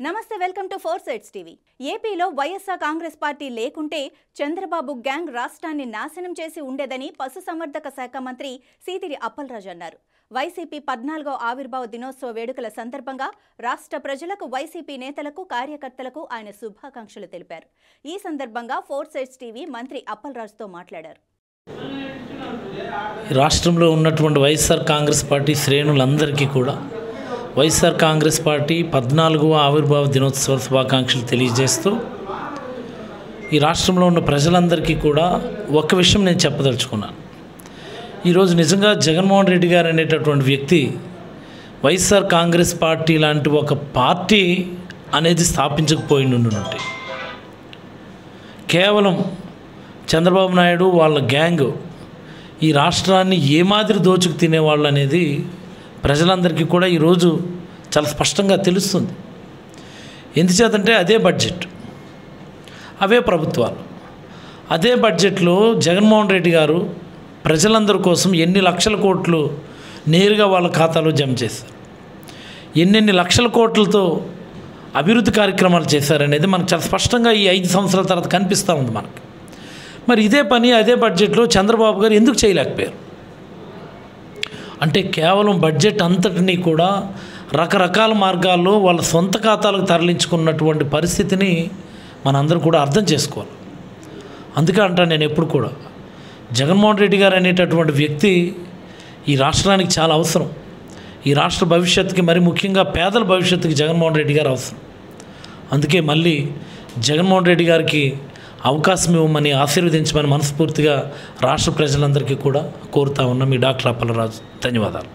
నమస్తే welcome to four sides TV. ఏపీలో YSR Congress party లేకుంటే చంద్రబాబు గ్యాంగ్ రాష్ట్రాన్ని నాశనం చేసి ఉండేదని పశుసంవర్ధక శాఖ మంత్రి సీదిరి అప్పలరాజు అన్నారు. వైసీపీ 14వ ఆవిర్భావ దినోత్సవ వేడుకల సందర్భంగా రాష్ట్ర ప్రజలకు, వైసీపీ నేతలకు, కార్యకర్తలకు ఆయన శుభాకాంక్షలు తెలిపారు. ఈ సందర్భంగా ఫోర్ సైడ్స్ టీవీ మంత్రి అప్పలరాజుతో మాట్లాడారు. రాష్ట్రంలో ఉన్నటువంటి వైఎస్ఆర్ కాంగ్రెస్ పార్టీ శ్రేణులందరికీ కూడా వైఎస్ఆర్ కాంగ్రెస్ పార్టీ 14వ ఆవిర్భావ దినోత్సవ శుభాకాంక్షలు తెలియజేస్తూ ఈ రాష్ట్రంలో ఉన్న ప్రజలందరికీ కూడా ఒక విషయం నేను చెప్పదలుచుకున్నాను. ఈరోజు నిజంగా జగన్మోహన్ రెడ్డి గారు అనేటటువంటి వ్యక్తి వైఎస్ఆర్ కాంగ్రెస్ పార్టీ లాంటి ఒక పార్టీ అనేది స్థాపించకపోయిండుంటే కేవలం చంద్రబాబు నాయుడు వాళ్ళ గ్యాంగ్ ఈ రాష్ట్రాన్ని ఏ మాదిరి దోచుకు తినేవాళ్ళు అనేది ప్రజలందరికీ కూడా ఈరోజు చాలా స్పష్టంగా తెలుస్తుంది. ఎందుచేతంటే అదే బడ్జెట్, అవే ప్రభుత్వాలు, అదే బడ్జెట్లో జగన్మోహన్ రెడ్డి గారు ప్రజలందరి కోసం ఎన్ని లక్షల కోట్లు నేరుగా వాళ్ళ ఖాతాలో జమ చేశారు, ఎన్నెన్ని లక్షల కోట్లతో అభివృద్ధి కార్యక్రమాలు చేశారనేది మనకు చాలా స్పష్టంగా ఈ 5 సంవత్సరాల తర్వాత కనిపిస్తూ ఉంది మనకి. మరి ఇదే పని అదే బడ్జెట్లో చంద్రబాబు గారు ఎందుకు చేయలేకపోయారు అంటే కేవలం బడ్జెట్ అంతటినీ కూడా రకరకాల మార్గాల్లో వాళ్ళ సొంత ఖాతాలకు తరలించుకున్నటువంటి పరిస్థితిని మనందరూ కూడా అర్థం చేసుకోవాలి. అందుకే అంటాను నేను ఎప్పుడు కూడా జగన్మోహన్ రెడ్డి గారు అనేటటువంటి వ్యక్తి ఈ రాష్ట్రానికి చాలా అవసరం. ఈ రాష్ట్ర భవిష్యత్తుకి, మరి ముఖ్యంగా పేదల భవిష్యత్తుకి జగన్మోహన్ రెడ్డి గారు అవసరం. అందుకే మళ్ళీ జగన్మోహన్ రెడ్డి గారికి అవకాశం ఇవ్వమని, ఆశీర్వదించమని మనస్ఫూర్తిగా రాష్ట్ర ప్రజలందరికీ కూడా కోరుతా ఉన్నాం. మీ డాక్టర్ అప్పలరాజు. ధన్యవాదాలు.